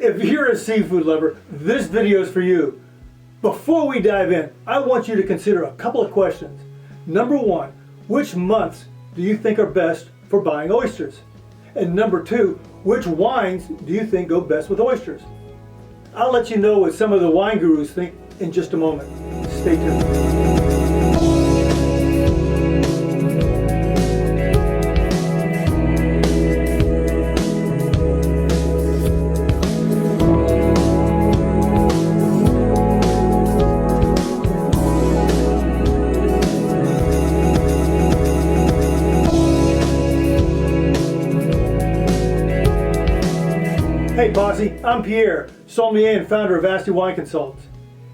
If you're a seafood lover, this video is for you. Before we dive in, I want you to consider a couple of questions. Number one, which months do you think are best for buying oysters? And number two, which wines do you think go best with oysters? I'll let you know what some of the wine gurus think in just a moment. Stay tuned. Hey Posse, I'm Pierre, sommelier and founder of Asti Wine Consultants.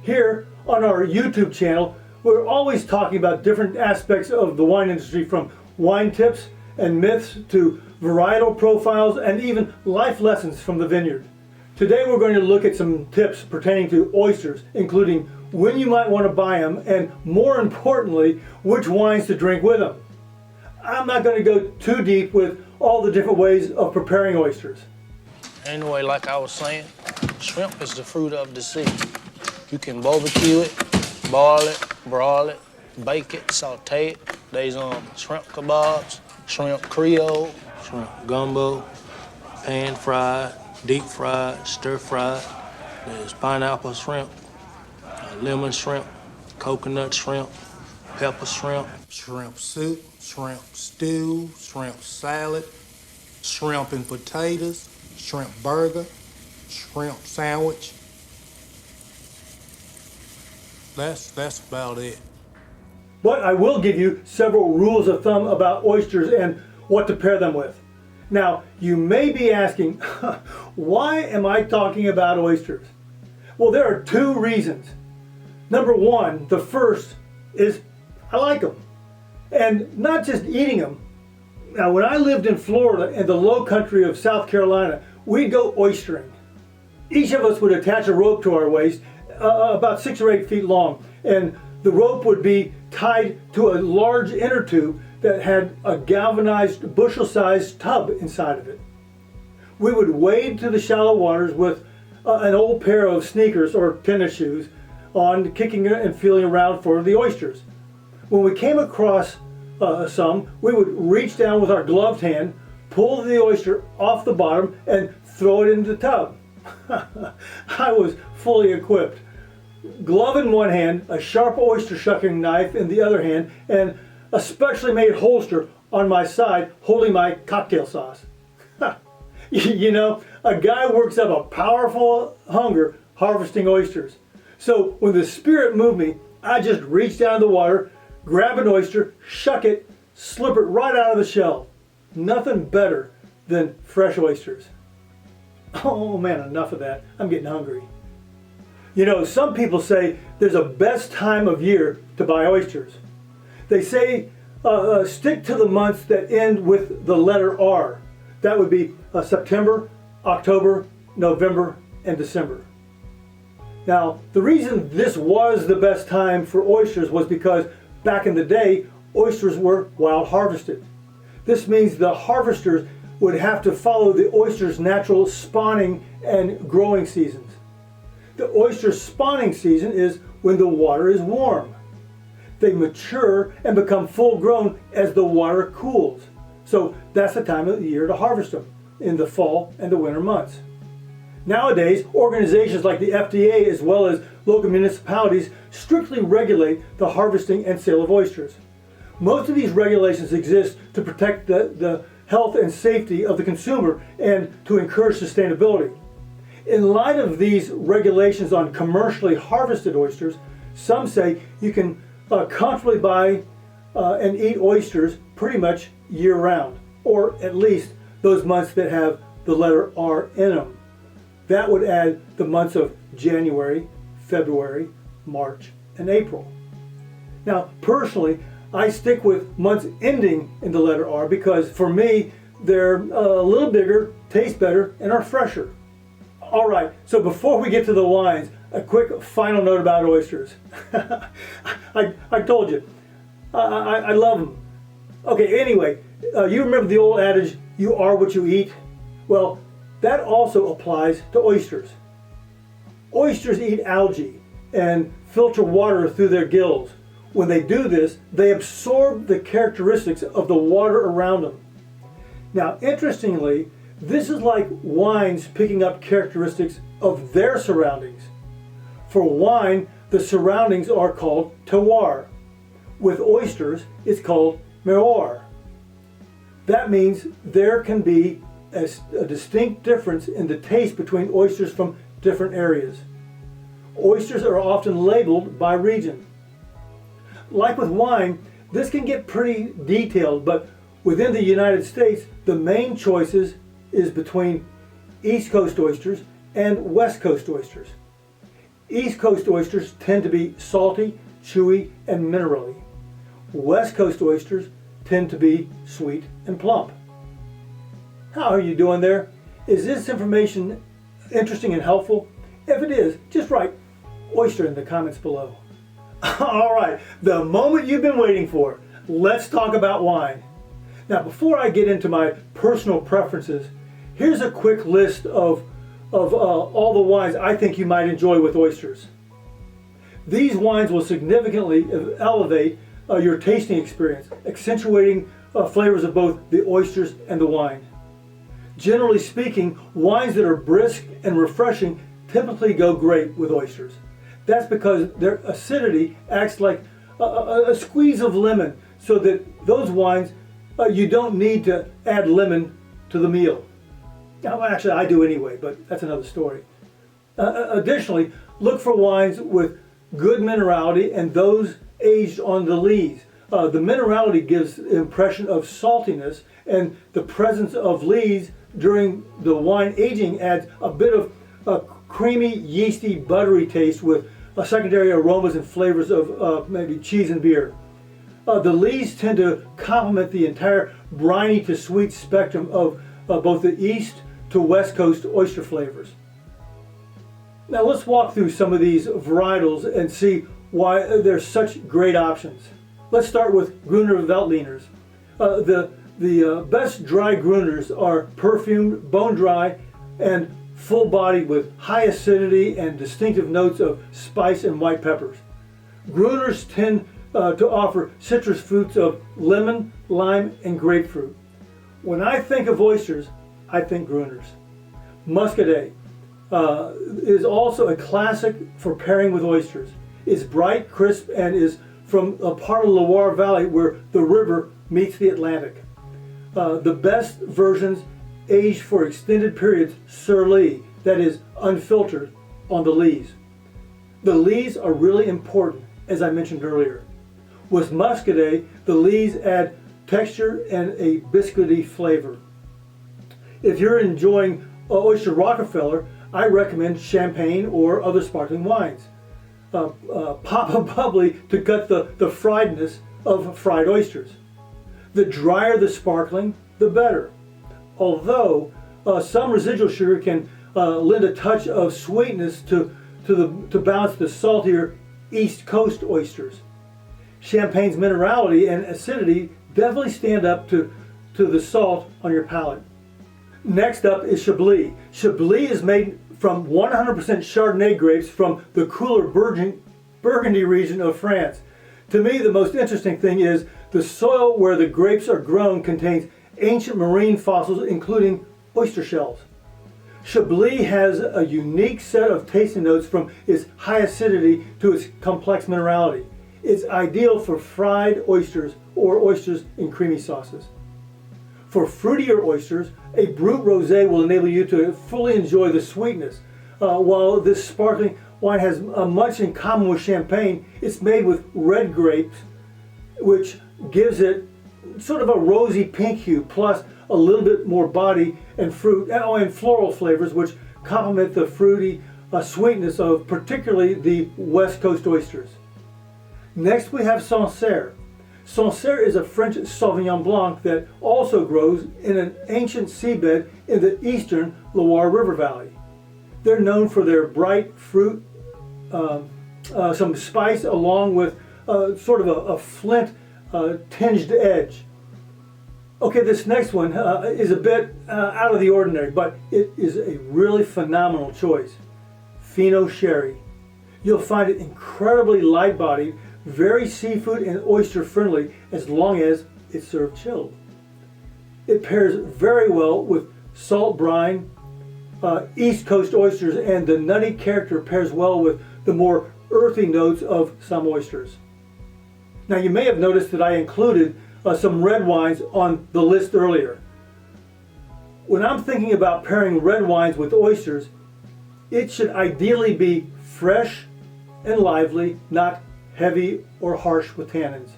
Here on our YouTube channel, we're always talking about different aspects of the wine industry, from wine tips and myths to varietal profiles and even life lessons from the vineyard. Today we're going to look at some tips pertaining to oysters, including when you might want to buy them and, more importantly, which wines to drink with them. I'm not going to go too deep with all the different ways of preparing oysters. Anyway, like I was saying, shrimp is the fruit of the sea. You can barbecue it, boil it, broil it, bake it, saute it. There's shrimp kebabs, shrimp creole, shrimp gumbo, pan fried, deep fried, stir fried. There's pineapple shrimp, lemon shrimp, coconut shrimp, pepper shrimp, shrimp soup, shrimp stew, shrimp salad, shrimp and potatoes, shrimp burger, shrimp sandwich. That's about it. But I will give you several rules of thumb about oysters and what to pair them with. Now, you may be asking, why am I talking about oysters? Well, there are two reasons. Number one, the first is I like them. And not just eating them. Now, when I lived in Florida and the low country of South Carolina, we'd go oystering. Each of us would attach a rope to our waist, about 6 or 8 feet long, and the rope would be tied to a large inner tube that had a galvanized bushel-sized tub inside of it. We would wade to the shallow waters with an old pair of sneakers or tennis shoes on, kicking and feeling around for the oysters. When we came across some, we would reach down with our gloved hand, pull the oyster off the bottom, and throw it into the tub. I was fully equipped. Glove in one hand, a sharp oyster shucking knife in the other hand, and a specially made holster on my side holding my cocktail sauce. You know, a guy works up a powerful hunger harvesting oysters. So when the spirit moved me, I just reached down in the water, grab an oyster, shuck it, slip it right out of the shell. Nothing better than fresh oysters. Oh man, enough of that. I'm getting hungry. You know, some people say there's a best time of year to buy oysters. They say stick to the months that end with the letter R. That would be September, October, November, and December. Now, the reason this was the best time for oysters was because back in the day, oysters were wild harvested. This means the harvesters would have to follow the oyster's natural spawning and growing seasons. The oyster spawning season is when the water is warm. They mature and become full grown as the water cools. So that's the time of the year to harvest them, in the fall and the winter months. Nowadays, organizations like the FDA as well as local municipalities strictly regulate the harvesting and sale of oysters. Most of these regulations exist to protect the health and safety of the consumer and to encourage sustainability. In light of these regulations on commercially harvested oysters, some say you can comfortably buy and eat oysters pretty much year-round, or at least those months that have the letter R in them. That would add the months of January, February, March, and April. Now, personally, I stick with months ending in the letter R because for me, they're a little bigger, taste better, and are fresher. All right, so before we get to the wines, a quick final note about oysters. I told you, I love them. Okay, anyway, you remember the old adage, you are what you eat? Well, That also applies to oysters. Oysters eat algae and filter water through their gills. When they do this, they absorb the characteristics of the water around them. Now, interestingly, this is like wines picking up characteristics of their surroundings. For wine, the surroundings are called terroir. With oysters, it's called terroir. That means there can be a distinct difference in the taste between oysters from different areas. Oysters are often labeled by region. Like with wine, this can get pretty detailed, but within the United States, the main choices is between East Coast oysters and West Coast oysters. East Coast oysters tend to be salty, chewy, and minerally. West Coast oysters tend to be sweet and plump. How are you doing there? Is this information interesting and helpful? If it is, just write oyster in the comments below. All right, the moment you've been waiting for. Let's talk about wine. Now, before I get into my personal preferences, here's a quick list of all the wines I think you might enjoy with oysters. These wines will significantly elevate your tasting experience, accentuating flavors of both the oysters and the wine. Generally speaking, wines that are brisk and refreshing typically go great with oysters. That's because their acidity acts like a squeeze of lemon, so that those wines, you don't need to add lemon to the meal. Now, actually, I do anyway, but that's another story. Additionally, look for wines with good minerality and those aged on the lees. The minerality gives the impression of saltiness, and the presence of lees during the wine aging adds a bit of a creamy, yeasty, buttery taste with secondary aromas and flavors of maybe cheese and beer. The lees tend to complement the entire briny to sweet spectrum of both the East to West Coast oyster flavors. Now let's walk through some of these varietals and see why there's such great options. Let's start with Gruner Veltliners. The best dry Gruners are perfumed, bone dry, and full-bodied with high acidity and distinctive notes of spice and white peppers. Gruners tend to offer citrus fruits of lemon, lime, and grapefruit. When I think of oysters, I think Gruners. Muscadet is also a classic for pairing with oysters. It's bright, crisp, and is from a part of the Loire Valley where the river meets the Atlantic. The best versions aged for extended periods sur lie, that is unfiltered, on the lees. The lees are really important, as I mentioned earlier. With Muscadet, the lees add texture and a biscuity flavor. If you're enjoying Oyster Rockefeller, I recommend champagne or other sparkling wines. Pop a bubbly to cut the friedness of fried oysters. The drier the sparkling, the better. Although some residual sugar can lend a touch of sweetness to balance the saltier East Coast oysters. Champagne's minerality and acidity definitely stand up to the salt on your palate. Next up is Chablis. Chablis is made from 100% Chardonnay grapes from the cooler Burgundy region of France. To me, the most interesting thing is the soil where the grapes are grown contains ancient marine fossils, including oyster shells. Chablis has a unique set of tasting notes from its high acidity to its complex minerality. It's ideal for fried oysters or oysters in creamy sauces. For fruitier oysters, a Brut Rosé will enable you to fully enjoy the sweetness. While this sparkling wine has much in common with champagne, it's made with red grapes, which gives it sort of a rosy pink hue, plus a little bit more body and fruit, and floral flavors, which complement the fruity sweetness of particularly the West Coast oysters. Next we have Sancerre. Sancerre is a French Sauvignon Blanc that also grows in an ancient seabed in the eastern Loire River Valley. They're known for their bright fruit, some spice, along with sort of a flint tinged edge. Okay, this next one is a bit out of the ordinary, but it is a really phenomenal choice. Fino Sherry. You'll find it incredibly light-bodied, very seafood and oyster friendly as long as it's served chilled. It pairs very well with salt brine, East Coast oysters, and the nutty character pairs well with the more earthy notes of some oysters. Now you may have noticed that I included some red wines on the list earlier. When I'm thinking about pairing red wines with oysters, it should ideally be fresh and lively, not heavy or harsh with tannins.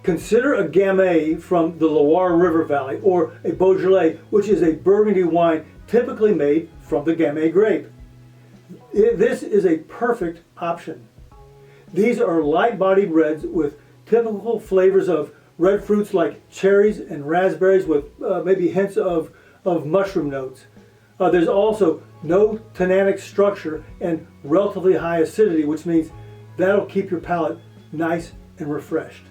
Consider a Gamay from the Loire River Valley or a Beaujolais, which is a Burgundy wine typically made from the Gamay grape. This is a perfect option. These are light-bodied reds with typical flavors of red fruits like cherries and raspberries with maybe hints of mushroom notes. There's also no tannic structure and relatively high acidity, which means that'll keep your palate nice and refreshed.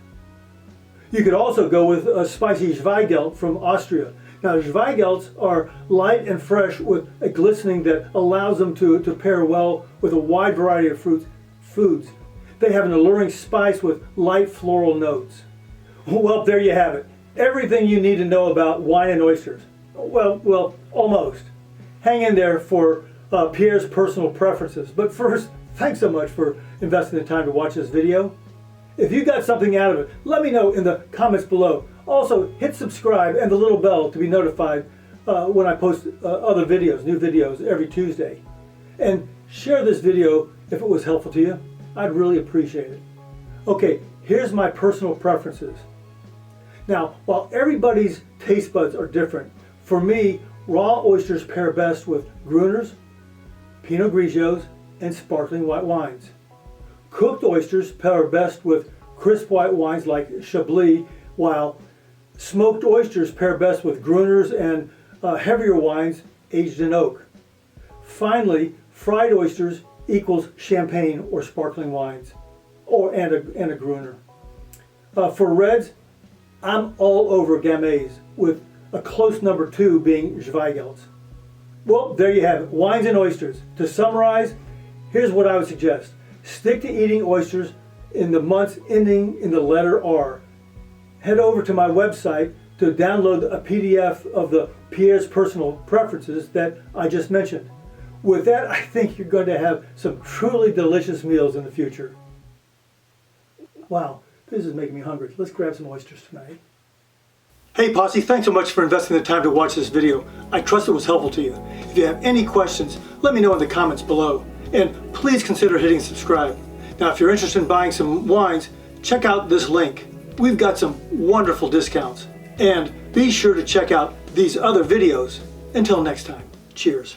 You could also go with a spicy Zweigelt from Austria. Now, Zweigelts are light and fresh with a glistening that allows them to pair well with a wide variety of foods. They have an alluring spice with light floral notes. Well, there you have it. Everything you need to know about wine and oysters. Well, almost. Hang in there for Pierre's personal preferences. But first, thanks so much for investing the time to watch this video. If you got something out of it, let me know in the comments below. Also, hit subscribe and the little bell to be notified when I post other videos, new videos every Tuesday. And share this video if it was helpful to you. I'd really appreciate it. Okay, here's my personal preferences. Now, while everybody's taste buds are different, for me, raw oysters pair best with Gruners, Pinot Grigios, and sparkling white wines. Cooked oysters pair best with crisp white wines like Chablis, while smoked oysters pair best with Gruners and heavier wines aged in oak. Finally, fried oysters equals champagne or sparkling wines, and a Gruner. For reds, I'm all over Gamays, with a close number 2 being Zweigelts. Well, there you have it, wines and oysters. To summarize, here's what I would suggest. Stick to eating oysters in the months ending in the letter R. Head over to my website to download a PDF of the Pierre's personal preferences that I just mentioned. With that, I think you're going to have some truly delicious meals in the future. Wow, this is making me hungry. Let's grab some oysters tonight. Hey Posse, thanks so much for investing the time to watch this video. I trust it was helpful to you. If you have any questions, let me know in the comments below. And please consider hitting subscribe. Now, if you're interested in buying some wines, check out this link. We've got some wonderful discounts. And be sure to check out these other videos. Until next time, cheers.